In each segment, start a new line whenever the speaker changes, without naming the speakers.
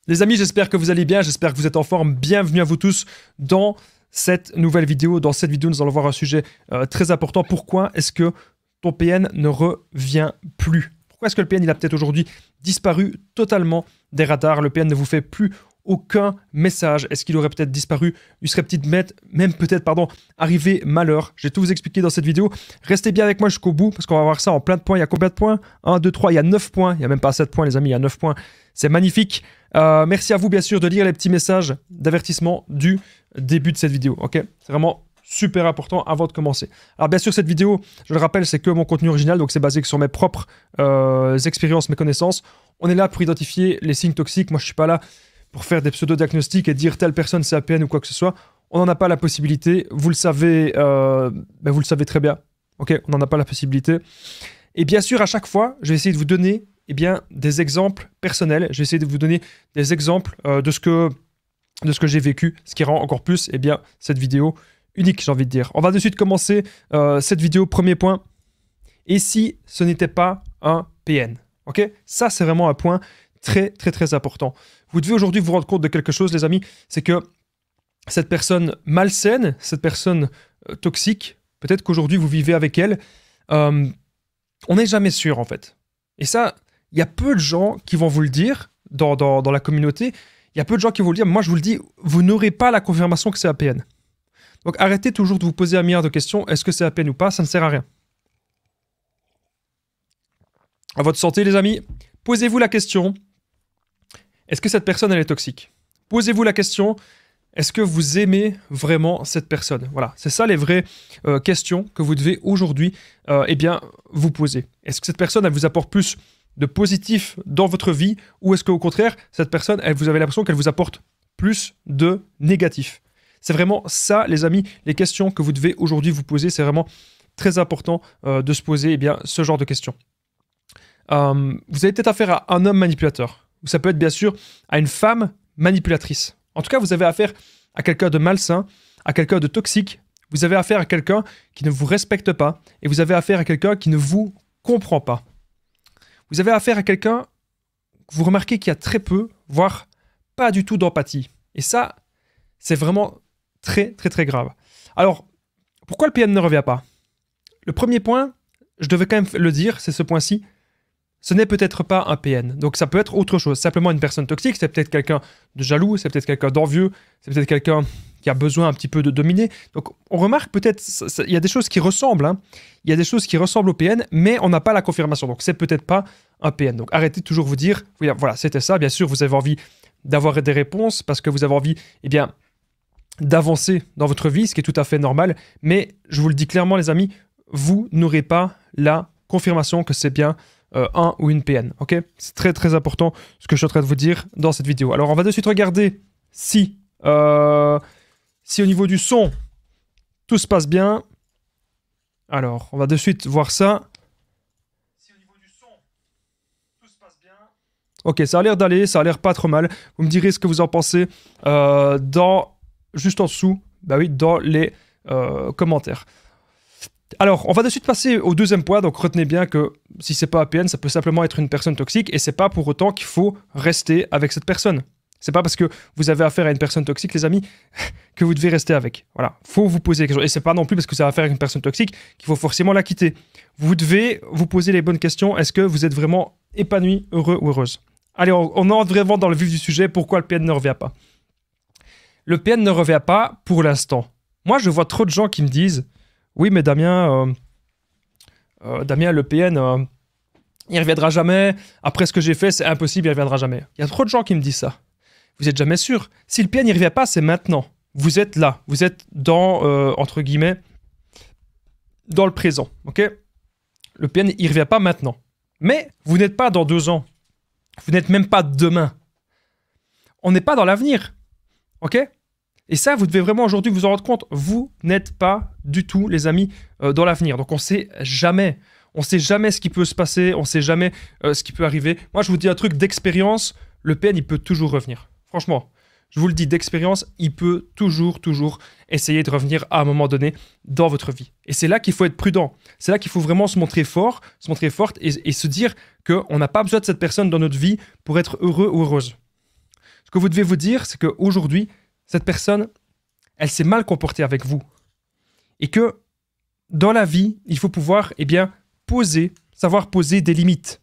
Les amis, j'espère que vous allez bien, j'espère que vous êtes en forme. Bienvenue à vous tous dans cette nouvelle vidéo. Dans cette vidéo, nous allons voir un sujet très important. Pourquoi est-ce que ton PN ne revient plus? Pourquoi est-ce que le PN il a peut-être aujourd'hui disparu totalement des radars? Le PN ne vous fait plus aucun message. Est-ce qu'il aurait peut-être disparu? Il serait même peut-être, arrivé malheur. Je vais tout vous expliquer dans cette vidéo. Restez bien avec moi jusqu'au bout parce qu'on va voir ça en plein de points. Il y a combien de points? 1, 2, 3, il y a 9 points. Il n'y a même pas 7 points les amis, il y a 9 points. C'est magnifique. Merci à vous bien sûr de lire les petits messages d'avertissement du début de cette vidéo. Ok, c'est vraiment super important avant de commencer. Alors bien sûr cette vidéo, je le rappelle, c'est que mon contenu original, donc c'est basé sur mes propres expériences, mes connaissances. On est là pour identifier les signes toxiques. Moi je suis pas là pour faire des pseudo-diagnostics et dire telle personne c'est APN ou quoi que ce soit. On n'en a pas la possibilité. Vous le savez, vous le savez très bien. Ok, on n'en a pas la possibilité. Et bien sûr à chaque fois, je vais essayer de vous donner des exemples personnels. Je vais essayer de vous donner des exemples de ce que j'ai vécu, ce qui rend encore plus cette vidéo unique, j'ai envie de dire. On va de suite commencer cette vidéo. Premier point. Et si ce n'était pas un PN? Ok, ça c'est vraiment un point très très très important. Vous devez aujourd'hui vous rendre compte de quelque chose les amis, c'est que cette personne malsaine, cette personne toxique, peut-être qu'aujourd'hui vous vivez avec elle, on n'est jamais sûr en fait. Et ça, il y a peu de gens qui vont vous le dire dans la communauté. Il y a peu de gens qui vont vous le dire. Moi, je vous le dis, vous n'aurez pas la confirmation que c'est APN. Donc, arrêtez toujours de vous poser un milliard de questions. Est-ce que c'est APN ou pas? Ça ne sert à rien. À votre santé, les amis. Posez-vous la question. Est-ce que cette personne, elle est toxique? Posez-vous la question. Est-ce que vous aimez vraiment cette personne? Voilà, c'est ça les vraies questions que vous devez aujourd'hui vous poser. Est-ce que cette personne, elle vous apporte plus de positif dans votre vie ou est-ce qu'au contraire, cette personne, vous avez l'impression qu'elle vous apporte plus de négatif? C'est vraiment ça, les amis, les questions que vous devez aujourd'hui vous poser. C'est vraiment très important de se poser ce genre de questions. Vous avez peut-être affaire à un homme manipulateur. Ou ça peut être bien sûr à une femme manipulatrice. En tout cas, vous avez affaire à quelqu'un de malsain, à quelqu'un de toxique. Vous avez affaire à quelqu'un qui ne vous respecte pas. Et vous avez affaire à quelqu'un qui ne vous comprend pas. Vous avez affaire à quelqu'un que vous remarquez qu'il y a très peu, voire pas du tout d'empathie. Et ça, c'est vraiment très, très, très grave. Alors, pourquoi le PN ne revient pas? Le premier point, je devais quand même le dire, c'est ce point-ci. Ce n'est peut-être pas un PN. Donc ça peut être autre chose. Simplement une personne toxique, c'est peut-être quelqu'un de jaloux, c'est peut-être quelqu'un d'envieux, c'est peut-être quelqu'un qui a besoin un petit peu de dominer. Donc on remarque peut-être, il y a des choses qui ressemblent, hein. Il y a des choses qui ressemblent au PN, mais on n'a pas la confirmation. Donc c'est peut-être pas un PN. Donc arrêtez de toujours vous dire, voilà, c'était ça. Bien sûr, vous avez envie d'avoir des réponses parce que vous avez envie, d'avancer dans votre vie, ce qui est tout à fait normal. Mais je vous le dis clairement, les amis, vous n'aurez pas la confirmation que c'est bien un ou une PN, ok? C'est très très important ce que je suis en train de vous dire dans cette vidéo. Alors on va de suite regarder si au niveau du son, tout se passe bien. Alors, on va de suite voir ça. Si au niveau du son, tout se passe bien. Ok, ça a l'air d'aller, ça a l'air pas trop mal. Vous me direz ce que vous en pensez juste en dessous, dans les commentaires. Alors, on va de suite passer au deuxième point. Donc, retenez bien que si c'est pas APN, ça peut simplement être une personne toxique et c'est pas pour autant qu'il faut rester avec cette personne. C'est pas parce que vous avez affaire à une personne toxique, les amis, que vous devez rester avec. Voilà, faut vous poser des questions. Et c'est pas non plus parce que vous avez affaire à une personne toxique qu'il faut forcément la quitter. Vous devez vous poser les bonnes questions. Est-ce que vous êtes vraiment épanoui, heureux ou heureuse? Allez, on entre vraiment dans le vif du sujet. Pourquoi le PN ne revient pas? Le PN ne revient pas pour l'instant. Moi, je vois trop de gens qui me disent « Oui, mais Damien, le PN, il reviendra jamais. Après ce que j'ai fait, c'est impossible, il reviendra jamais. » Il y a trop de gens qui me disent ça. Vous n'êtes jamais sûr. Si le PN ne revient pas, c'est maintenant. Vous êtes là. Vous êtes dans, entre guillemets, dans le présent. Ok? Le PN, il ne revient pas maintenant. Mais vous n'êtes pas dans 2 ans. Vous n'êtes même pas demain. On n'est pas dans l'avenir. Ok? Et ça, vous devez vraiment aujourd'hui vous en rendre compte. Vous n'êtes pas du tout, les amis, dans l'avenir. Donc on ne sait jamais. On ne sait jamais ce qui peut se passer. On ne sait jamais ce qui peut arriver. Moi, je vous dis un truc d'expérience. Le PN, il peut toujours revenir. Franchement, je vous le dis d'expérience, il peut toujours essayer de revenir à un moment donné dans votre vie. Et c'est là qu'il faut être prudent. C'est là qu'il faut vraiment se montrer fort, se montrer forte et se dire qu'on n'a pas besoin de cette personne dans notre vie pour être heureux ou heureuse. que vous devez vous dire, c'est qu'aujourd'hui, cette personne, elle s'est mal comportée avec vous. Et que dans la vie, il faut pouvoir, eh bien, savoir poser des limites.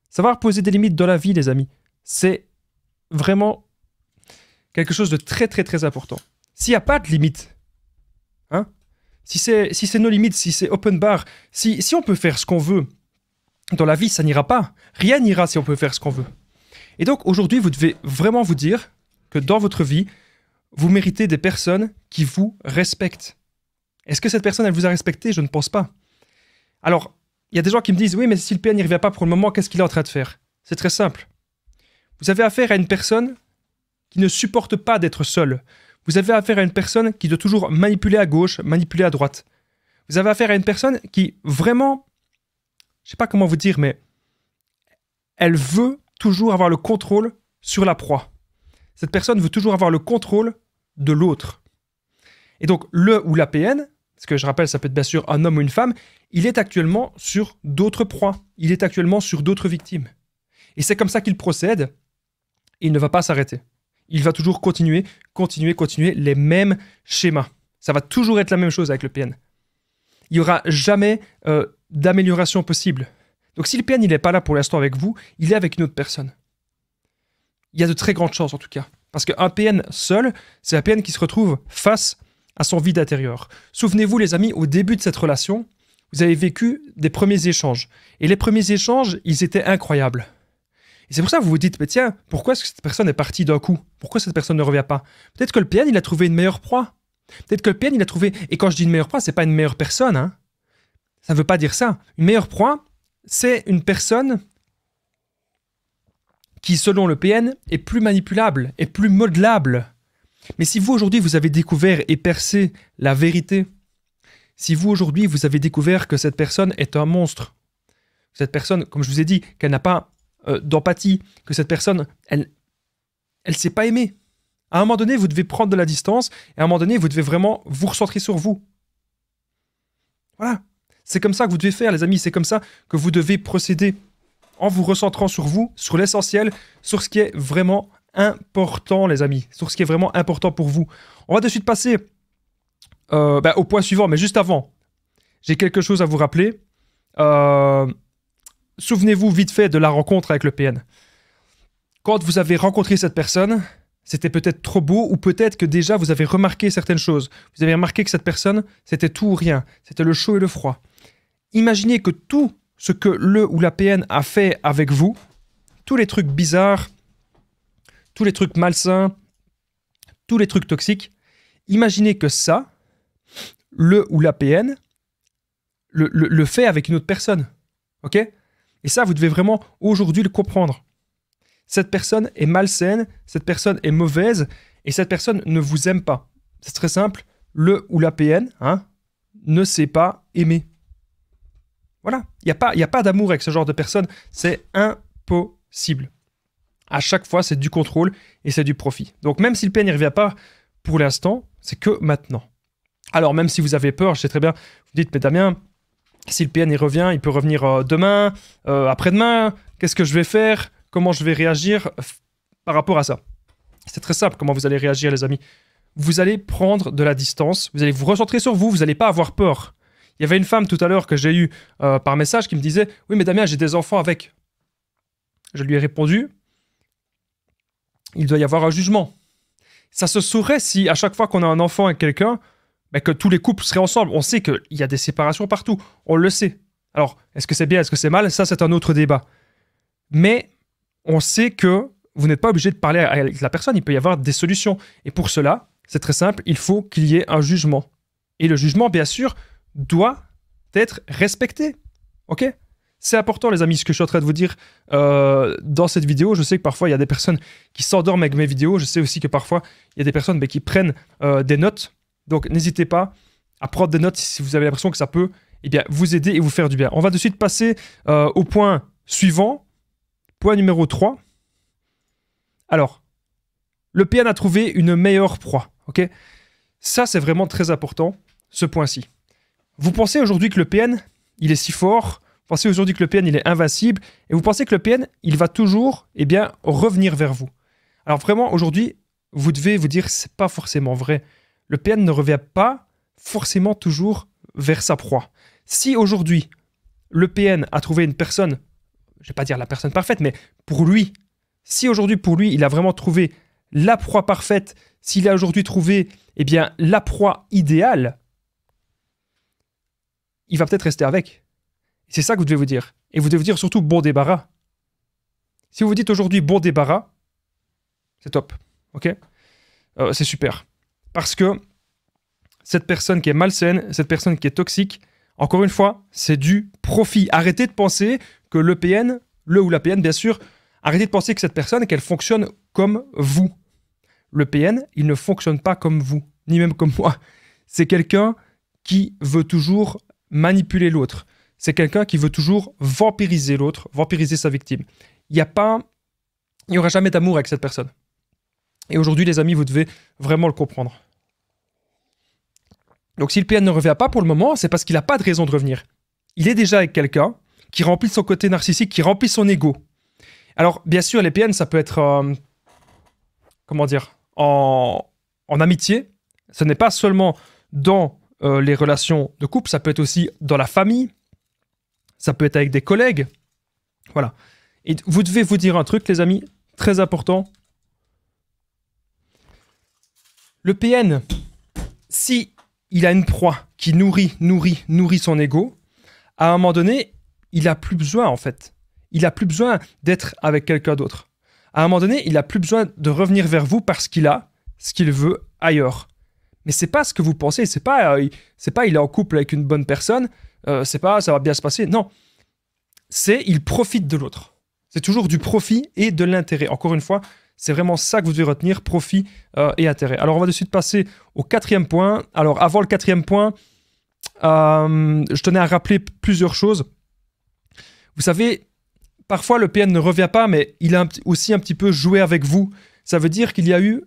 Savoir poser des limites dans la vie, les amis, c'est vraiment quelque chose de très, très, très important. S'il n'y a pas de limite, hein, si c'est nos limites, si c'est open bar, si on peut faire ce qu'on veut, dans la vie, ça n'ira pas. Rien n'ira si on peut faire ce qu'on veut. Et donc, aujourd'hui, vous devez vraiment vous dire que dans votre vie, vous méritez des personnes qui vous respectent. Est-ce que cette personne, elle vous a respecté? Je ne pense pas. Alors, il y a des gens qui me disent « Oui, mais si le PN n'y revient pas pour le moment, qu'est-ce qu'il est en train de faire ?» C'est très simple. Vous avez affaire à une personne qui ne supporte pas d'être seule. Vous avez affaire à une personne qui doit toujours manipuler à gauche, manipuler à droite. Vous avez affaire à une personne qui, vraiment, je ne sais pas comment vous dire, mais elle veut toujours avoir le contrôle sur la proie. Cette personne veut toujours avoir le contrôle de l'autre. Et donc, le ou la PN, parce que je rappelle, ça peut être bien sûr un homme ou une femme, il est actuellement sur d'autres proies. Il est actuellement sur d'autres victimes. Et c'est comme ça qu'il procède. Et il ne va pas s'arrêter. Il va toujours continuer les mêmes schémas. Ça va toujours être la même chose avec le PN. Il n'y aura jamais d'amélioration possible. Donc si le PN n'est pas là pour l'instant avec vous, il est avec une autre personne. Il y a de très grandes chances en tout cas. Parce qu'un PN seul, c'est un PN qui se retrouve face à son vide intérieur. Souvenez-vous les amis, au début de cette relation, vous avez vécu des premiers échanges. Et les premiers échanges, ils étaient incroyables. Et c'est pour ça que vous vous dites, mais tiens, pourquoi est-ce que cette personne est partie d'un coup? Pourquoi cette personne ne revient pas? Peut-être que le PN, il a trouvé une meilleure proie. Peut-être que le PN, il a trouvé... Et quand je dis une meilleure proie, c'est pas une meilleure personne. Hein. Ça ne veut pas dire ça. Une meilleure proie, c'est une personne qui, selon le PN, est plus manipulable, est plus modelable. Mais si vous, aujourd'hui, vous avez découvert et percé la vérité, si vous, aujourd'hui, vous avez découvert que cette personne est un monstre, cette personne, comme je vous ai dit, qu'elle n'a pas d'empathie, que cette personne, elle s'est pas aimée. À un moment donné, vous devez prendre de la distance et à un moment donné, vous devez vraiment vous recentrer sur vous. Voilà. C'est comme ça que vous devez faire, les amis. C'est comme ça que vous devez procéder en vous recentrant sur vous, sur l'essentiel, sur ce qui est vraiment important, les amis. Sur ce qui est vraiment important pour vous. On va de suite passer au point suivant, mais juste avant, j'ai quelque chose à vous rappeler. Souvenez-vous vite fait de la rencontre avec le PN. Quand vous avez rencontré cette personne, c'était peut-être trop beau ou peut-être que déjà vous avez remarqué certaines choses. Vous avez remarqué que cette personne, c'était tout ou rien. C'était le chaud et le froid. Imaginez que tout ce que le ou la PN a fait avec vous, tous les trucs bizarres, tous les trucs malsains, tous les trucs toxiques, imaginez que ça, le ou la PN, le fait avec une autre personne. Ok ? Et ça, vous devez vraiment aujourd'hui le comprendre. Cette personne est malsaine, cette personne est mauvaise, et cette personne ne vous aime pas. C'est très simple, le ou la PN ne sait pas aimer. Voilà, il n'y a pas d'amour avec ce genre de personne, c'est impossible. À chaque fois, c'est du contrôle et c'est du profit. Donc même si le PN n'y revient pas pour l'instant, c'est que maintenant. Alors même si vous avez peur, je sais très bien, vous dites, mais Damien, si le PN y revient, il peut revenir demain, après-demain, qu'est-ce que je vais faire? Comment je vais réagir par rapport à ça? C'est très simple comment vous allez réagir, les amis. Vous allez prendre de la distance, vous allez vous recentrer sur vous, vous n'allez pas avoir peur. Il y avait une femme tout à l'heure que j'ai eue par message qui me disait « Oui, mais Damien, j'ai des enfants avec. » Je lui ai répondu « Il doit y avoir un jugement. » Ça se saurait si à chaque fois qu'on a un enfant avec quelqu'un, que tous les couples seraient ensemble. On sait qu'il y a des séparations partout. On le sait. Alors, est-ce que c'est bien, est-ce que c'est mal? Ça, c'est un autre débat. Mais on sait que vous n'êtes pas obligé de parler avec la personne. Il peut y avoir des solutions. Et pour cela, c'est très simple. Il faut qu'il y ait un jugement. Et le jugement, bien sûr, doit être respecté. Ok? C'est important, les amis, ce que je suis en train de vous dire dans cette vidéo. Je sais que parfois, il y a des personnes qui s'endorment avec mes vidéos. Je sais aussi que parfois, il y a des personnes qui prennent des notes. Donc, n'hésitez pas à prendre des notes si vous avez l'impression que ça peut vous aider et vous faire du bien. On va de suite passer au point suivant. Point numéro 3. Alors, le PN a trouvé une meilleure proie. Ok? Ça, c'est vraiment très important, ce point-ci. Vous pensez aujourd'hui que le PN, il est si fort. Vous pensez aujourd'hui que le PN, il est invincible. Et vous pensez que le PN, il va toujours revenir vers vous. Alors vraiment, aujourd'hui, vous devez vous dire, c'est pas forcément vrai. Le PN ne revient pas forcément toujours vers sa proie. Si aujourd'hui, le PN a trouvé une personne, je vais pas dire la personne parfaite, mais pour lui, si aujourd'hui pour lui, il a vraiment trouvé la proie parfaite, s'il a aujourd'hui trouvé eh bien, la proie idéale, il va peut-être rester avec. C'est ça que vous devez vous dire. Et vous devez vous dire surtout bon débarras. Si vous vous dites aujourd'hui bon débarras, c'est top. Ok, c'est super. Parce que cette personne qui est malsaine, cette personne qui est toxique, encore une fois, c'est du profit. Arrêtez de penser que le PN, le ou la PN, bien sûr, arrêtez de penser que cette personne, qu'elle fonctionne comme vous. Le PN, il ne fonctionne pas comme vous, ni même comme moi. C'est quelqu'un qui veut toujours manipuler l'autre. C'est quelqu'un qui veut toujours vampiriser l'autre, vampiriser sa victime. Il n'y aura jamais d'amour avec cette personne. Et aujourd'hui, les amis, vous devez vraiment le comprendre. Donc si le PN ne revient pas pour le moment, c'est parce qu'il n'a pas de raison de revenir. Il est déjà avec quelqu'un qui remplit son côté narcissique, qui remplit son ego. Alors, bien sûr, les PN, ça peut être... comment dire, en amitié. Ce n'est pas seulement dans les relations de couple, ça peut être aussi dans la famille, ça peut être avec des collègues. Voilà. Et vous devez vous dire un truc, les amis, très important. Le PN, si il a une proie qui nourrit son ego, à un moment donné, il n'a plus besoin, en fait. Il n'a plus besoin d'être avec quelqu'un d'autre. À un moment donné, il n'a plus besoin de revenir vers vous parce qu'il a ce qu'il veut ailleurs. Mais c'est pas ce que vous pensez. C'est pas il est en couple avec une bonne personne. C'est pas ça va bien se passer. Non, c'est il profite de l'autre. C'est toujours du profit et de l'intérêt. Encore une fois, c'est vraiment ça que vous devez retenir, profit et intérêt. Alors on va de suite passer au 4e point. Alors avant le 4e point, je tenais à rappeler plusieurs choses. Vous savez, parfois le PN ne revient pas, mais il a aussi un petit peu joué avec vous. Ça veut dire qu'il y a eu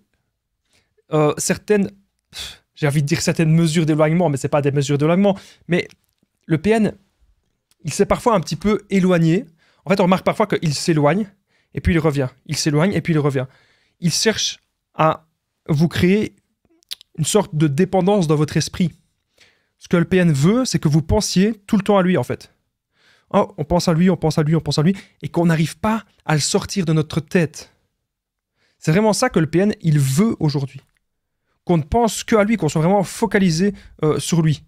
certaines, j'ai envie de dire certaines mesures d'éloignement, mais ce n'est pas des mesures d'éloignement. Mais le PN, il s'est parfois un petit peu éloigné. En fait, on remarque parfois qu'il s'éloigne, et puis il revient. Il s'éloigne, et puis il revient. Il cherche à vous créer une sorte de dépendance dans votre esprit. Ce que le PN veut, c'est que vous pensiez tout le temps à lui, en fait. Oh, on pense à lui, on pense à lui, on pense à lui, et qu'on n'arrive pas à le sortir de notre tête. C'est vraiment ça que le PN, il veut aujourd'hui. Qu'on ne pense qu'à lui, qu'on soit vraiment focalisé sur lui.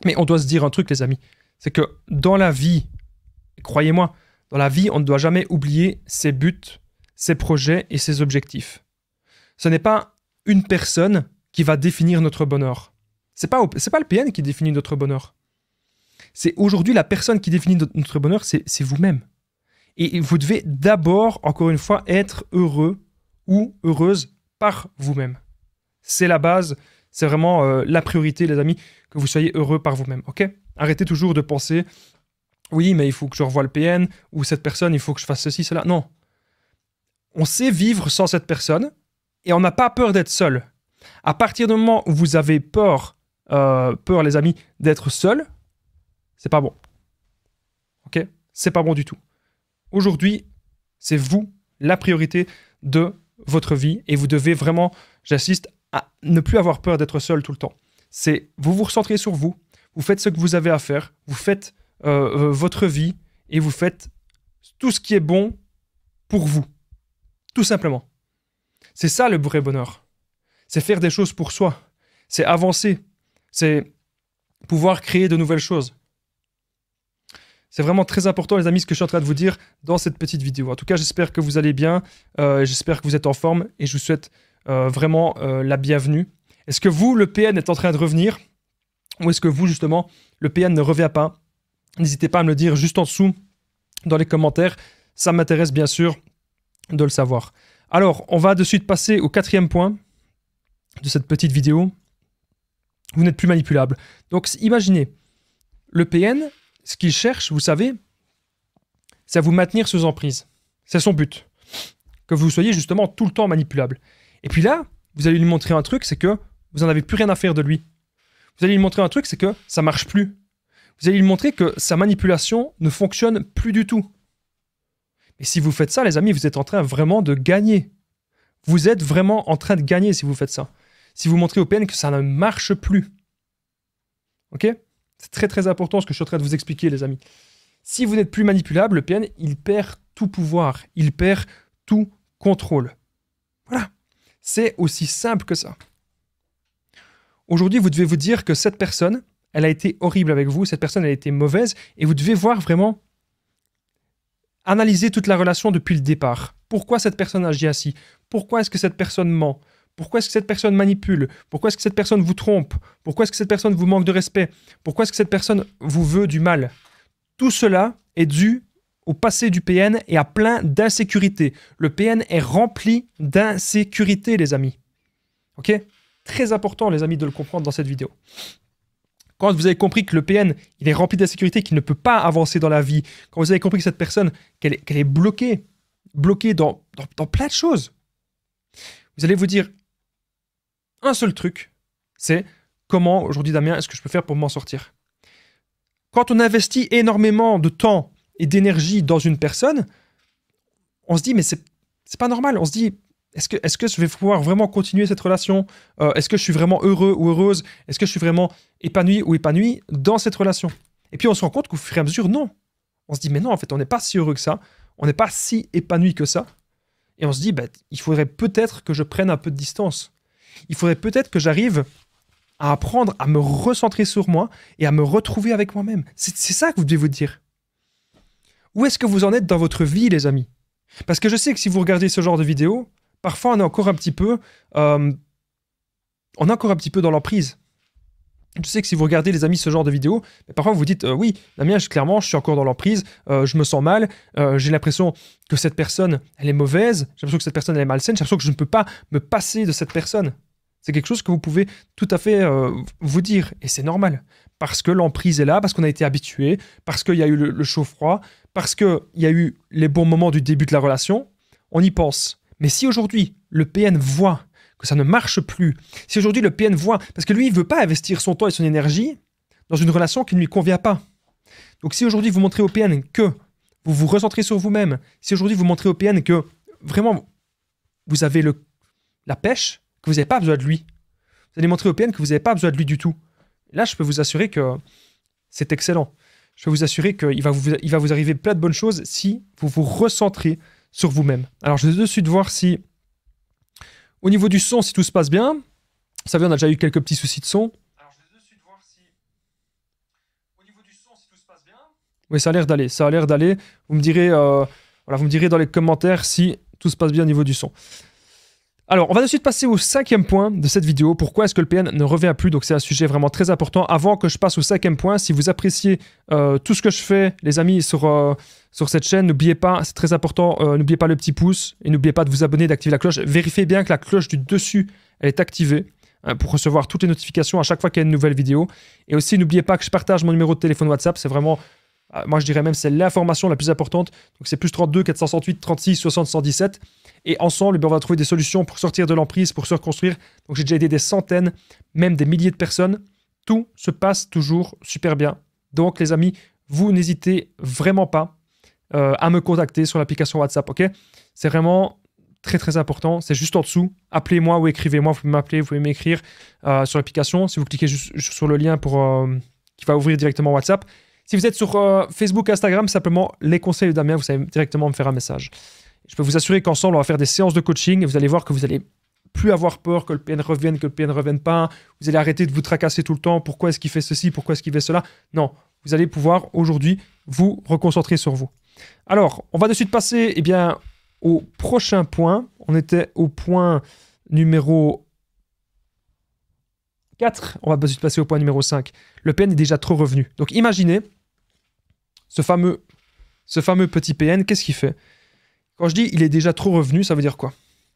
Mais on doit se dire un truc, les amis, c'est que dans la vie, croyez-moi, dans la vie, on ne doit jamais oublier ses buts, ses projets et ses objectifs. Ce n'est pas une personne qui va définir notre bonheur. C'est pas le PN qui définit notre bonheur. C'est aujourd'hui la personne qui définit notre bonheur, c'est vous-même. Et vous devez d'abord, encore une fois, être heureux ou heureuse par vous-même. C'est la base, c'est vraiment la priorité, les amis, que vous soyez heureux par vous-même, ok? Arrêtez toujours de penser, oui, mais il faut que je revoie le PN, ou cette personne, il faut que je fasse ceci, cela. Non. On sait vivre sans cette personne, et on n'a pas peur d'être seul. À partir du moment où vous avez peur, les amis, d'être seul, c'est pas bon. Ok? C'est pas bon du tout. Aujourd'hui, c'est vous, la priorité de votre vie, et vous devez vraiment, j'insiste, à ne plus avoir peur d'être seul tout le temps. C'est vous vous recentrez sur vous, vous faites ce que vous avez à faire, vous faites votre vie, et vous faites tout ce qui est bon pour vous. Tout simplement. C'est ça le vrai bonheur. C'est faire des choses pour soi. C'est avancer. C'est pouvoir créer de nouvelles choses. C'est vraiment très important, les amis, ce que je suis en train de vous dire dans cette petite vidéo. En tout cas, j'espère que vous allez bien, j'espère que vous êtes en forme et je vous souhaite vraiment la bienvenue. Est-ce que vous, le PN, est en train de revenir ou est-ce que vous, justement, le PN ne revient pas? N'hésitez pas à me le dire juste en dessous dans les commentaires. Ça m'intéresse bien sûr de le savoir. Alors, on va de suite passer au 4e point de cette petite vidéo. Vous n'êtes plus manipulable. Donc, imaginez, le PN... ce qu'il cherche, vous savez, c'est à vous maintenir sous emprise. C'est son but. Que vous soyez justement tout le temps manipulable. Et puis là, vous allez lui montrer un truc, c'est que vous n'en avez plus rien à faire de lui. Vous allez lui montrer un truc, c'est que ça ne marche plus. Vous allez lui montrer que sa manipulation ne fonctionne plus du tout. Et si vous faites ça, les amis, vous êtes en train vraiment de gagner. Vous êtes vraiment en train de gagner si vous faites ça. Si vous montrez au PN que ça ne marche plus. Ok? C'est très très important ce que je suis en train de vous expliquer, les amis. Si vous n'êtes plus manipulable, le PN, il perd tout pouvoir. Il perd tout contrôle. Voilà. C'est aussi simple que ça. Aujourd'hui, vous devez vous dire que cette personne, elle a été horrible avec vous, cette personne, elle a été mauvaise, et vous devez voir vraiment, analyser toute la relation depuis le départ. Pourquoi cette personne agit ainsi? Pourquoi est-ce que cette personne ment? Pourquoi est-ce que cette personne manipule? Pourquoi est-ce que cette personne vous trompe? Pourquoi est-ce que cette personne vous manque de respect? Pourquoi est-ce que cette personne vous veut du mal? Tout cela est dû au passé du PN et à plein d'insécurité. Le PN est rempli d'insécurité, les amis. Ok? Très important, les amis, de le comprendre dans cette vidéo. Quand vous avez compris que le PN, il est rempli d'insécurité, qu'il ne peut pas avancer dans la vie, quand vous avez compris que cette personne, qu'elle est bloquée dans plein de choses, vous allez vous dire un seul truc, c'est comment, aujourd'hui, Damien, est-ce que je peux faire pour m'en sortir? Quand on investit énormément de temps et d'énergie dans une personne, on se dit, mais c'est pas normal. On se dit, est-ce que je vais pouvoir vraiment continuer cette relation? Est-ce que je suis vraiment heureux ou heureuse? Est-ce que je suis vraiment épanoui ou épanouie dans cette relation? Et puis on se rend compte qu'au fur et à mesure, non. On se dit, mais non, en fait, on n'est pas si heureux que ça. On n'est pas si épanoui que ça. Et on se dit, bah, il faudrait peut-être que je prenne un peu de distance. Il faudrait peut-être que j'arrive à apprendre à me recentrer sur moi et à me retrouver avec moi-même. C'est ça que vous devez vous dire. Où est-ce que vous en êtes dans votre vie, les amis? Parce que je sais que si vous regardez ce genre de vidéo, parfois on est encore un petit peu dans l'emprise. Je sais que si vous regardez, les amis, ce genre de vidéo, parfois vous vous dites oui, Damien, clairement, je suis encore dans l'emprise, je me sens mal, j'ai l'impression que cette personne, elle est mauvaise, j'ai l'impression que cette personne, elle est malsaine, j'ai l'impression que je ne peux pas me passer de cette personne. C'est quelque chose que vous pouvez tout à fait vous dire, et c'est normal, parce que l'emprise est là, parce qu'on a été habitué, parce qu'il y a eu le chaud-froid, parce qu'il y a eu les bons moments du début de la relation, on y pense. Mais si aujourd'hui, le PN voit que ça ne marche plus, si aujourd'hui le PN voit, parce que lui, il ne veut pas investir son temps et son énergie dans une relation qui ne lui convient pas. Donc si aujourd'hui vous montrez au PN que vous vous recentrez sur vous-même, si aujourd'hui vous montrez au PN que vraiment vous avez la pêche, que vous n'avez pas besoin de lui, vous allez montrer au PN que vous n'avez pas besoin de lui du tout. Là, je peux vous assurer que c'est excellent. Je peux vous assurer qu'il va vous arriver plein de bonnes choses si vous vous recentrez sur vous-même. Alors, je vais de suite voir si, au niveau du son, si tout se passe bien. Vous savez, on a déjà eu quelques petits soucis de son. Alors, je vais de suite voir si, au niveau du son, si tout se passe bien. Oui, ça a l'air d'aller. Ça a l'air d'aller. Vous me direz, voilà, vous me direz dans les commentaires si tout se passe bien au niveau du son. Alors, on va de suite passer au 5e point de cette vidéo. Pourquoi est-ce que le PN ne revient plus? Donc, c'est un sujet vraiment très important. Avant que je passe au 5e point, si vous appréciez tout ce que je fais, les amis, sur cette chaîne, n'oubliez pas, c'est très important, n'oubliez pas le petit pouce et n'oubliez pas de vous abonner, d'activer la cloche. Vérifiez bien que la cloche du dessus, elle est activée pour recevoir toutes les notifications à chaque fois qu'il y a une nouvelle vidéo. Et aussi, n'oubliez pas que je partage mon numéro de téléphone WhatsApp. C'est vraiment, moi je dirais même, c'est l'information la plus importante. Donc, c'est plus 32 468 36 60 117. Et ensemble, on va trouver des solutions pour sortir de l'emprise, pour se reconstruire. Donc j'ai déjà aidé des centaines, même des milliers de personnes. Tout se passe toujours super bien. Donc les amis, vous n'hésitez vraiment pas à me contacter sur l'application WhatsApp, ok? C'est vraiment très très important. C'est juste en dessous. Appelez-moi ou écrivez-moi. Vous pouvez m'appeler, vous pouvez m'écrire sur l'application. Si vous cliquez juste sur le lien qui va ouvrir directement WhatsApp. Si vous êtes sur Facebook, Instagram, simplement les conseils de Damien, vous savez directement me faire un message. Je peux vous assurer qu'ensemble, on va faire des séances de coaching et vous allez voir que vous allez plus avoir peur que le PN revienne, que le PN ne revienne pas. Vous allez arrêter de vous tracasser tout le temps. Pourquoi est-ce qu'il fait ceci? Pourquoi est-ce qu'il fait cela? Non, vous allez pouvoir aujourd'hui vous reconcentrer sur vous. Alors, on va de suite passer au prochain point. On était au point numéro 4. On va de suite passer au point numéro 5. Le PN est déjà trop revenu. Donc imaginez ce fameux petit PN, qu'est-ce qu'il fait? Quand je dis il est déjà trop revenu, ça veut dire quoi?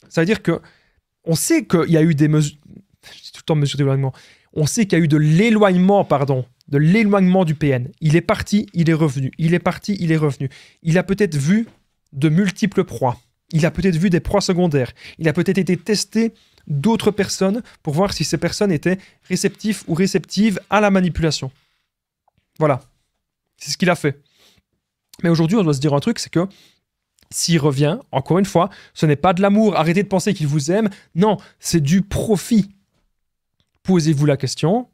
Ça veut dire que on sait qu'il y a eu des mesures, je dis tout le temps mesures d'éloignement, on sait qu'il y a eu de l'éloignement du PN. Il est parti, il est revenu. Il est parti, il est revenu. Il a peut-être vu de multiples proies. Il a peut-être vu des proies secondaires. Il a peut-être été testé d'autres personnes pour voir si ces personnes étaient réceptives ou réceptives à la manipulation. Voilà. C'est ce qu'il a fait. Mais aujourd'hui, on doit se dire un truc, c'est que S'il revient, encore une fois, ce n'est pas de l'amour. Arrêtez de penser qu'il vous aime. Non, c'est du profit. Posez-vous la question,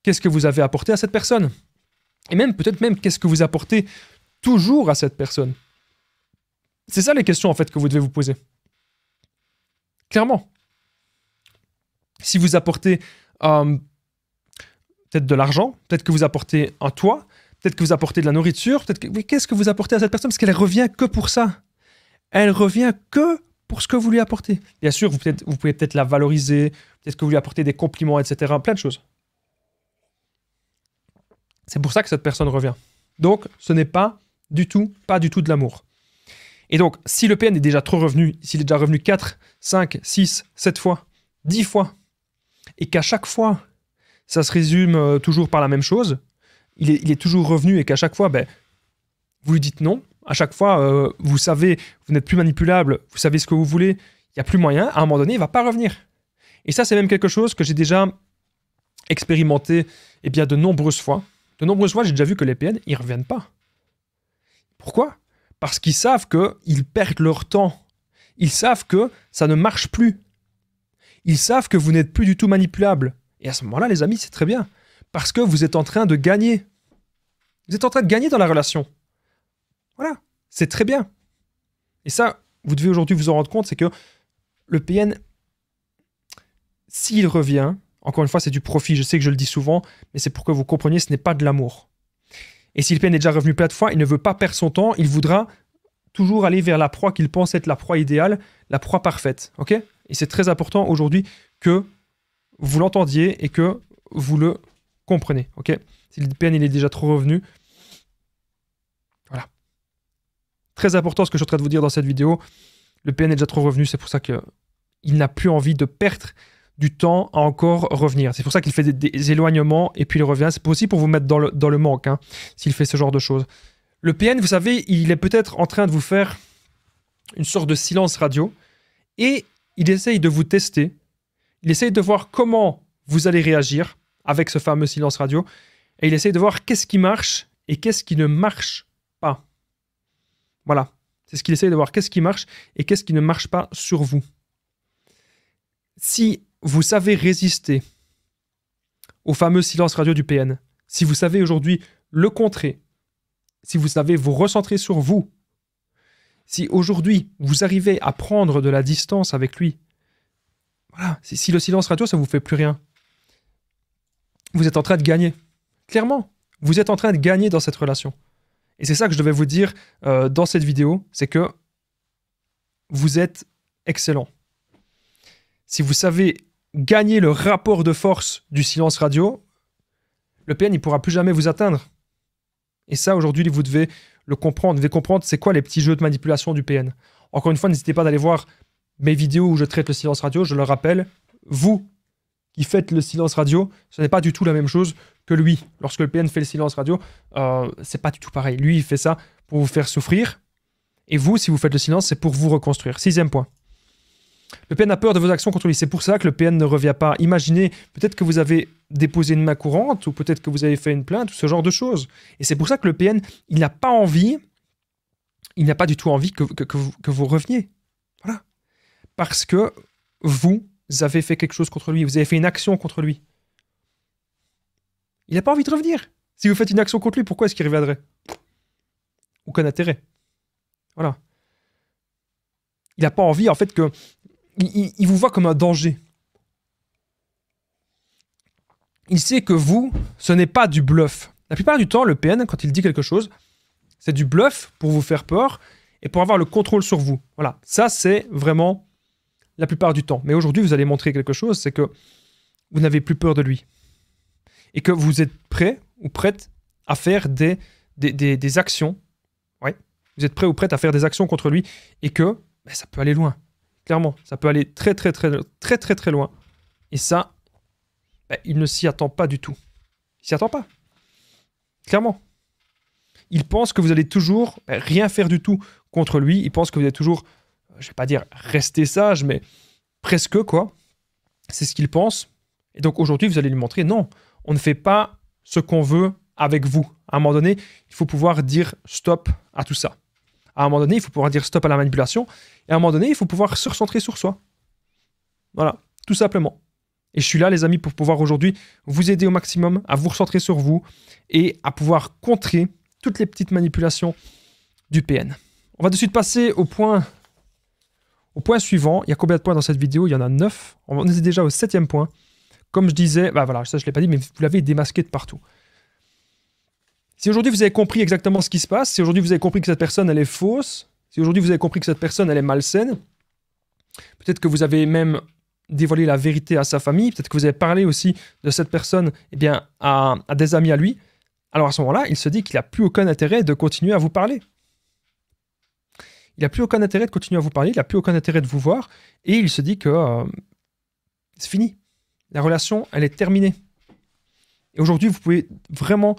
qu'est-ce que vous avez apporté à cette personne? Et même, peut-être même, qu'est-ce que vous apportez toujours à cette personne? C'est ça les questions, en fait, que vous devez vous poser. Clairement. Si vous apportez peut-être de l'argent, peut-être que vous apportez un toit, peut-être que vous apportez de la nourriture, peut-être que... Oui, qu'est-ce que vous apportez à cette personne? Parce qu'elle revient que pour ça. Elle revient que pour ce que vous lui apportez. Bien sûr, vous pouvez peut-être la valoriser, peut-être que vous lui apportez des compliments, etc. Plein de choses. C'est pour ça que cette personne revient. Donc, ce n'est pas du tout de l'amour. Et donc, si le PN est déjà trop revenu, s'il est déjà revenu 4, 5, 6, 7 fois, 10 fois, et qu'à chaque fois, ça se résume toujours par la même chose, il est toujours revenu et qu'à chaque fois, vous lui dites non, à chaque fois, vous savez, vous n'êtes plus manipulable, vous savez ce que vous voulez, il n'y a plus moyen, à un moment donné, il ne va pas revenir. Et ça, c'est même quelque chose que j'ai déjà expérimenté de nombreuses fois. De nombreuses fois, j'ai déjà vu que les PN, ils ne reviennent pas. Pourquoi? Parce qu'ils savent qu'ils perdent leur temps. Ils savent que ça ne marche plus. Ils savent que vous n'êtes plus du tout manipulable. Et à ce moment-là, les amis, c'est très bien. Parce que vous êtes en train de gagner. Vous êtes en train de gagner dans la relation. Voilà, c'est très bien. Et ça, vous devez aujourd'hui vous en rendre compte, c'est que le PN, s'il revient, encore une fois, c'est du profit. Je sais que je le dis souvent, mais c'est pour que vous compreniez, ce n'est pas de l'amour. Et si le PN est déjà revenu plein de fois, il ne veut pas perdre son temps, il voudra toujours aller vers la proie qu'il pense être la proie idéale, la proie parfaite. Ok? Et c'est très important aujourd'hui que vous l'entendiez et que vous le comprenez. Ok? Si le PN il est déjà trop revenu, voilà. Très important ce que je suis en train de vous dire dans cette vidéo. Le PN est déjà trop revenu, c'est pour ça qu'il n'a plus envie de perdre du temps à encore revenir. C'est pour ça qu'il fait des éloignements et puis il revient. C'est aussi pour vous mettre dans le manque, hein, s'il fait ce genre de choses. Le PN, vous savez, il est peut-être en train de vous faire une sorte de silence radio et il essaye de vous tester. Il essaye de voir comment vous allez réagir avec ce fameux silence radio et il essaye de voir qu'est-ce qui marche et qu'est-ce qui ne marche pas. Voilà. C'est ce qu'il essaye de voir. Qu'est-ce qui marche et qu'est-ce qui ne marche pas sur vous. Si vous savez résister au fameux silence radio du PN, si vous savez aujourd'hui le contrer, si vous savez vous recentrer sur vous, si aujourd'hui vous arrivez à prendre de la distance avec lui, voilà, si le silence radio ça vous fait plus rien, vous êtes en train de gagner. Clairement, vous êtes en train de gagner dans cette relation. Et c'est ça que je devais vous dire dans cette vidéo, c'est que vous êtes excellent. Si vous savez gagner le rapport de force du silence radio, le PN ne pourra plus jamais vous atteindre. Et ça, aujourd'hui, vous devez le comprendre. Vous devez comprendre c'est quoi les petits jeux de manipulation du PN. Encore une fois, n'hésitez pas d'aller voir mes vidéos où je traite le silence radio. Je le rappelle, vous qui faites le silence radio, ce n'est pas du tout la même chose que lui. Lorsque le PN fait le silence radio, c'est pas du tout pareil. Lui, il fait ça pour vous faire souffrir. Et vous, si vous faites le silence, c'est pour vous reconstruire. 6e point. Le PN a peur de vos actions contre lui. C'est pour ça que le PN ne revient pas. Imaginez, peut-être que vous avez déposé une main courante ou peut-être que vous avez fait une plainte ou ce genre de choses. Et c'est pour ça que le PN, il n'a pas envie, il n'a pas du tout envie que vous reveniez. Voilà. Parce que vous avez fait quelque chose contre lui. Vous avez fait une action contre lui. Il n'a pas envie de revenir. Si vous faites une action contre lui, pourquoi est-ce qu'il reviendrait? Aucun intérêt. Voilà. Il n'a pas envie, en fait, que... Il vous voit comme un danger. Il sait que vous, ce n'est pas du bluff. La plupart du temps, le PN, quand il dit quelque chose, c'est du bluff pour vous faire peur et pour avoir le contrôle sur vous. Voilà, ça c'est vraiment la plupart du temps. Mais aujourd'hui, vous allez montrer quelque chose, c'est que vous n'avez plus peur de lui. Et que vous êtes prêt ou prête à faire des actions. Ouais, vous êtes prêt ou prête à faire des actions contre lui et que ça peut aller loin. Clairement, ça peut aller très loin. Et ça, il ne s'y attend pas du tout. Il s'y attend pas. Clairement. Il pense que vous allez toujours rien faire du tout contre lui. Il pense que vous allez toujours, je vais pas dire rester sage, mais presque quoi. C'est ce qu'il pense. Et donc aujourd'hui, vous allez lui montrer, non, on ne fait pas ce qu'on veut avec vous. À un moment donné, il faut pouvoir dire stop à tout ça. À un moment donné, il faut pouvoir dire stop à la manipulation. Et à un moment donné, il faut pouvoir se recentrer sur soi. Voilà, tout simplement. Et je suis là, les amis, pour pouvoir aujourd'hui vous aider au maximum à vous recentrer sur vous et à pouvoir contrer toutes les petites manipulations du PN. On va de suite passer au point suivant. Il y a combien de points dans cette vidéo? Il y en a 9. On est déjà au 7e point. Comme je disais, bah voilà, ça je ne l'ai pas dit, mais vous l'avez démasqué de partout. Si aujourd'hui vous avez compris exactement ce qui se passe, si aujourd'hui vous avez compris que cette personne elle est fausse, si aujourd'hui vous avez compris que cette personne elle est malsaine, peut-être que vous avez même dévoilé la vérité à sa famille, peut-être que vous avez parlé aussi de cette personne eh bien, à des amis à lui, alors à ce moment-là, il se dit qu'il n'a plus aucun intérêt de continuer à vous parler. Il n'a plus aucun intérêt de continuer à vous parler, il n'a plus aucun intérêt de vous voir, et il se dit que c'est fini. La relation, elle est terminée. Et aujourd'hui, vous pouvez vraiment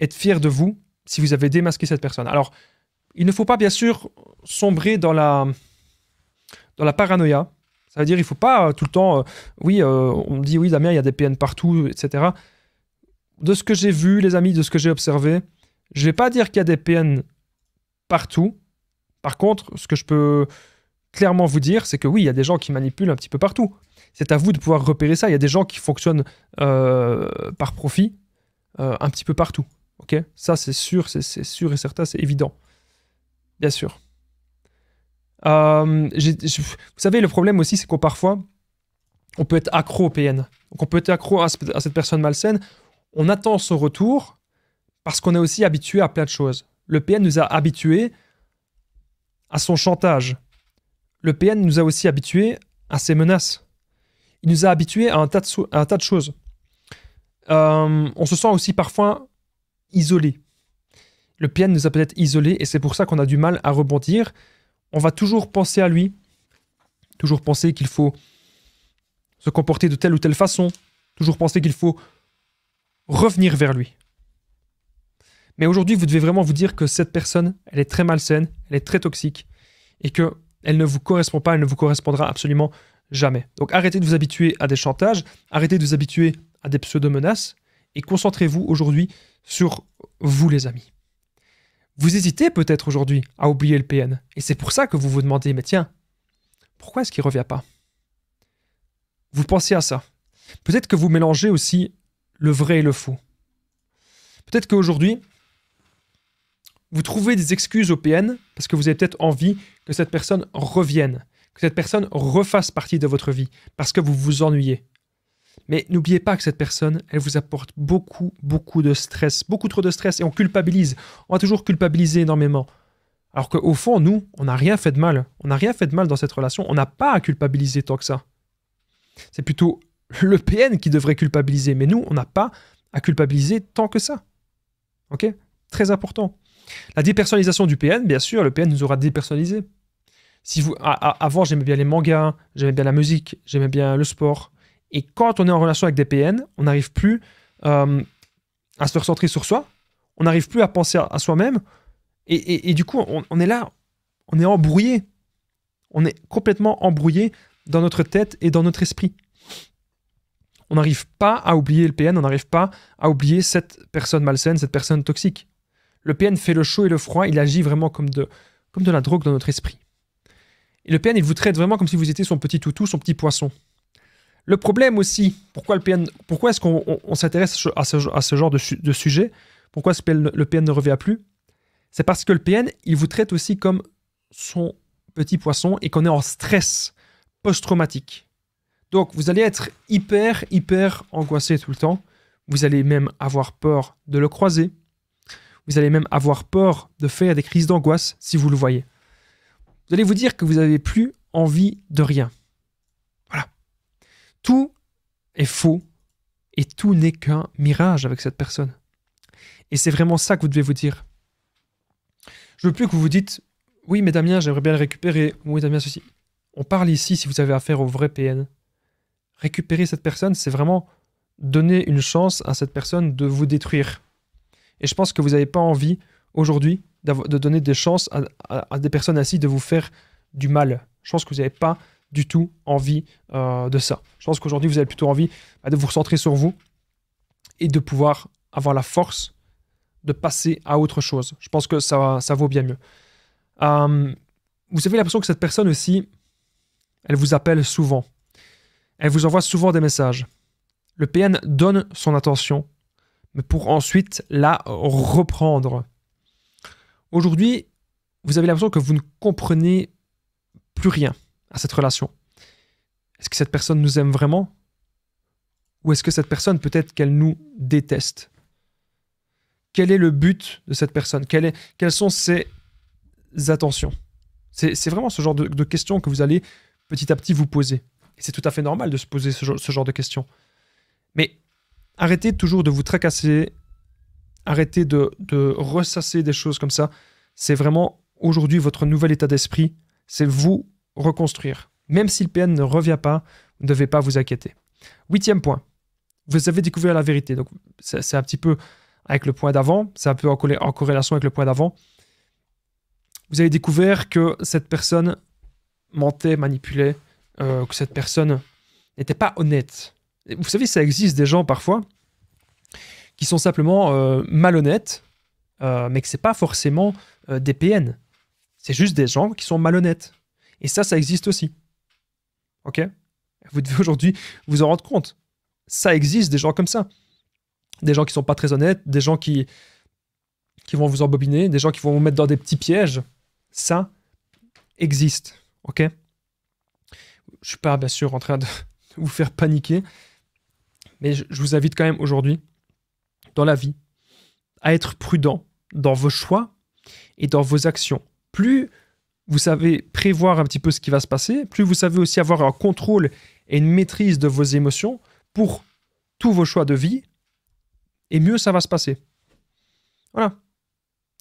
être fier de vous si vous avez démasqué cette personne. Alors, il ne faut pas, bien sûr, sombrer dans la paranoïa. Ça veut dire qu'il ne faut pas tout le temps... on me dit, oui, Damien, il y a des PN partout, etc. De ce que j'ai vu, les amis, de ce que j'ai observé, je ne vais pas dire qu'il y a des PN partout. Par contre, ce que je peux clairement vous dire, c'est que oui, il y a des gens qui manipulent un petit peu partout. C'est à vous de pouvoir repérer ça. Il y a des gens qui fonctionnent par profit un petit peu partout. Okay, ça, c'est sûr et certain, c'est évident. Bien sûr. Vous savez, le problème aussi, c'est qu'on parfois, on peut être accro au PN. Donc, on peut être accro à cette personne malsaine. On attend son retour parce qu'on est aussi habitué à plein de choses. Le PN nous a habitués à son chantage. Le PN nous a aussi habitués à ses menaces. Il nous a habitués à un tas de choses. On se sent aussi parfois isolé. Le PN nous a peut-être isolés et c'est pour ça qu'on a du mal à rebondir. On va toujours penser à lui, toujours penser qu'il faut se comporter de telle ou telle façon, toujours penser qu'il faut revenir vers lui. Mais aujourd'hui, vous devez vraiment vous dire que cette personne, elle est très malsaine, elle est très toxique et qu'elle ne vous correspond pas, elle ne vous correspondra absolument jamais. Donc arrêtez de vous habituer à des chantages, arrêtez de vous habituer à des pseudo-menaces et concentrez-vous aujourd'hui sur vous, les amis. Vous hésitez peut-être aujourd'hui à oublier le PN. Et c'est pour ça que vous vous demandez, mais tiens, pourquoi est-ce qu'il ne revient pas? Vous pensez à ça. Peut-être que vous mélangez aussi le vrai et le faux. Peut-être qu'aujourd'hui, vous trouvez des excuses au PN parce que vous avez peut-être envie que cette personne revienne, que cette personne refasse partie de votre vie, parce que vous vous ennuyez. Mais n'oubliez pas que cette personne, elle vous apporte beaucoup de stress, beaucoup trop de stress, et on culpabilise. On va toujours culpabiliser énormément. Alors qu'au fond, nous, on n'a rien fait de mal. On n'a rien fait de mal dans cette relation. On n'a pas à culpabiliser tant que ça. C'est plutôt le PN qui devrait culpabiliser, mais nous, on n'a pas à culpabiliser tant que ça. Ok? Très important. La dépersonnalisation du PN, bien sûr, le PN nous aura dépersonnalisé. Si vous, avant, j'aimais bien les mangas, j'aimais bien la musique, j'aimais bien le sport. Et quand on est en relation avec des PN, on n'arrive plus à se recentrer sur soi, on n'arrive plus à penser à soi-même, et du coup, on est là, on est embrouillé. On est complètement embrouillé dans notre tête et dans notre esprit. On n'arrive pas à oublier le PN, on n'arrive pas à oublier cette personne malsaine, cette personne toxique. Le PN fait le chaud et le froid, il agit vraiment comme de la drogue dans notre esprit. Et le PN, il vous traite vraiment comme si vous étiez son petit toutou, son petit poisson. Le problème aussi, pourquoi est-ce qu'on s'intéresse à ce genre de sujet? Pourquoi le PN ne revient plus? C'est parce que le PN, il vous traite aussi comme son petit poisson et qu'on est en stress post-traumatique. Donc, vous allez être hyper angoissé tout le temps. Vous allez même avoir peur de le croiser. Vous allez même avoir peur de faire des crises d'angoisse si vous le voyez. Vous allez vous dire que vous n'avez plus envie de rien. Voilà. Tout est faux et tout n'est qu'un mirage avec cette personne. Et c'est vraiment ça que vous devez vous dire. Je veux plus que vous vous dites « Oui, mais Damien, j'aimerais bien le récupérer. » Oui, Damien, ceci. On parle ici, si vous avez affaire au vrai PN. Récupérer cette personne, c'est vraiment donner une chance à cette personne de vous détruire. Et je pense que vous n'avez pas envie, aujourd'hui, de donner des chances à des personnes ainsi de vous faire du mal. Je pense que vous n'avez pas du tout envie de ça. Je pense qu'aujourd'hui, vous avez plutôt envie de vous recentrer sur vous et de pouvoir avoir la force de passer à autre chose. Je pense que ça vaut bien mieux. Vous avez l'impression que cette personne aussi, elle vous appelle souvent. Elle vous envoie souvent des messages. Le PN donne son attention, mais pour ensuite la reprendre. Aujourd'hui, vous avez l'impression que vous ne comprenez plus rien à cette relation. Est-ce que cette personne nous aime vraiment? Ou est-ce que cette personne, peut-être qu'elle nous déteste? Quel est le but de cette personne? Quelles sont ses attentions? C'est vraiment ce genre de questions que vous allez petit à petit vous poser. Et c'est tout à fait normal de se poser ce genre de questions. Mais arrêtez toujours de vous tracasser, arrêtez de ressasser des choses comme ça. C'est vraiment aujourd'hui votre nouvel état d'esprit, c'est vous reconstruire. Même si le PN ne revient pas, vous ne devez pas vous inquiéter. 8e point, vous avez découvert la vérité. Donc c'est un petit peu avec le point d'avant, c'est un peu en corrélation avec le point d'avant. Vous avez découvert que cette personne mentait, manipulait, que cette personne n'était pas honnête. Et vous savez, ça existe des gens parfois qui sont simplement malhonnêtes, mais que ce n'est pas forcément des PN. C'est juste des gens qui sont malhonnêtes. Et ça existe aussi. Ok? Vous devez aujourd'hui vous en rendre compte. Ça existe des gens comme ça. Des gens qui ne sont pas très honnêtes, des gens qui vont vous embobiner, des gens qui vont vous mettre dans des petits pièges. Ça existe. Ok? Je ne suis pas, bien sûr, en train de vous faire paniquer, mais je vous invite quand même aujourd'hui, dans la vie, à être prudent dans vos choix et dans vos actions. Plus vous savez prévoir un petit peu ce qui va se passer, plus vous savez aussi avoir un contrôle et une maîtrise de vos émotions pour tous vos choix de vie, et mieux ça va se passer. Voilà.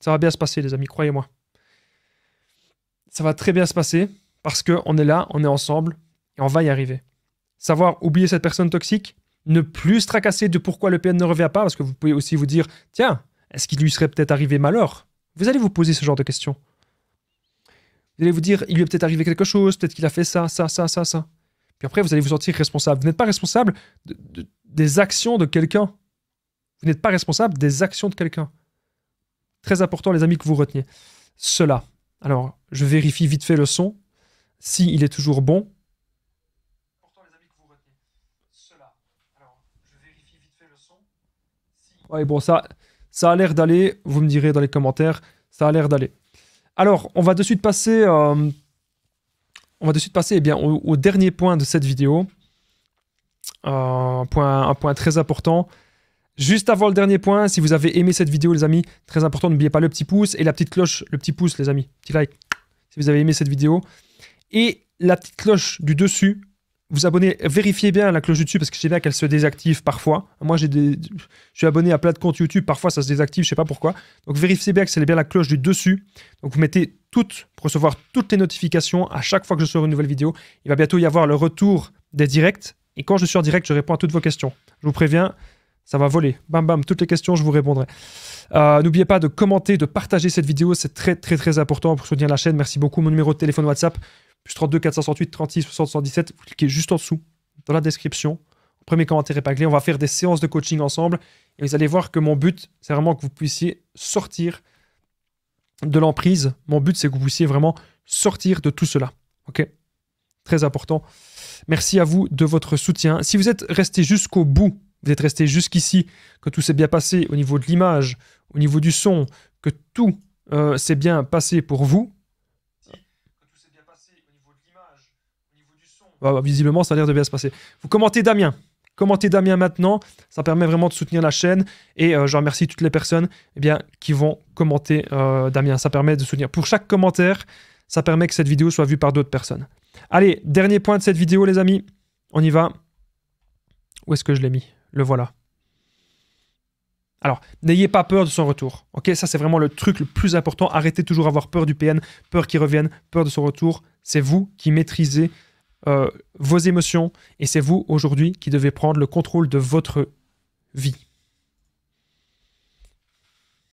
Ça va bien se passer, les amis, croyez-moi. Ça va très bien se passer parce qu'on est là, on est ensemble et on va y arriver. Savoir oublier cette personne toxique, ne plus se tracasser de pourquoi le PN ne revient pas, parce que vous pouvez aussi vous dire, tiens, est-ce qu'il lui serait peut-être arrivé malheur? Vous allez vous poser ce genre de questions. Vous allez vous dire, il lui est peut-être arrivé quelque chose, peut-être qu'il a fait ça. Puis après, vous allez vous sentir responsable. Vous n'êtes pas responsable des actions de quelqu'un. Vous n'êtes pas responsable des actions de quelqu'un. Très important, les amis, que vous reteniez cela. Alors, je vérifie vite fait le son, s'il est toujours bon. Important, les amis, que vous reteniez cela. Alors, je vérifie vite fait le son. Ouais, bon, ça a l'air d'aller. Vous me direz dans les commentaires, ça a l'air d'aller. Alors, on va de suite passer, eh bien, au dernier point de cette vidéo. Un point très important. Juste avant le dernier point, si vous avez aimé cette vidéo, les amis, très important, n'oubliez pas le petit pouce et la petite cloche, le petit pouce, les amis, petit like, si vous avez aimé cette vidéo. Et la petite cloche du dessus, vous abonnez, vérifiez bien la cloche du dessus, parce que je sais bien qu'elle se désactive parfois. Moi, je suis abonné à plein de comptes YouTube, parfois ça se désactive, je sais pas pourquoi. Donc vérifiez bien que c'est bien la cloche du dessus. Donc vous mettez toutes, pour recevoir toutes les notifications à chaque fois que je sors une nouvelle vidéo. Il va bientôt y avoir le retour des directs. Et quand je suis en direct, je réponds à toutes vos questions. Je vous préviens, ça va voler. Bam bam, toutes les questions, je vous répondrai. N'oubliez pas de commenter, de partager cette vidéo. C'est très très très important pour soutenir la chaîne. Merci beaucoup. Mon numéro de téléphone WhatsApp, +32 468 36 60 77. Vous cliquez juste en dessous, dans la description. Premier commentaire épinglé. On va faire des séances de coaching ensemble. Et vous allez voir que mon but, c'est vraiment que vous puissiez sortir de l'emprise. Mon but, c'est que vous puissiez vraiment sortir de tout cela. Ok? Très important. Merci à vous de votre soutien. Si vous êtes resté jusqu'au bout, vous êtes resté jusqu'ici, que tout s'est bien passé au niveau de l'image, au niveau du son, que tout s'est bien passé pour vous. Visiblement, ça a l'air de bien se passer. Vous commentez Damien. Commentez Damien maintenant. Ça permet vraiment de soutenir la chaîne. Et je remercie toutes les personnes qui vont commenter Damien. Ça permet de soutenir. Pour chaque commentaire, ça permet que cette vidéo soit vue par d'autres personnes. Allez, dernier point de cette vidéo, les amis. On y va. Où est-ce que je l'ai mis? Le voilà. Alors, n'ayez pas peur de son retour. Ok, ça, c'est vraiment le truc le plus important. Arrêtez toujours d'avoir peur du PN, peur qu'il revienne, peur de son retour. C'est vous qui maîtrisez vos émotions et c'est vous, aujourd'hui, qui devez prendre le contrôle de votre vie.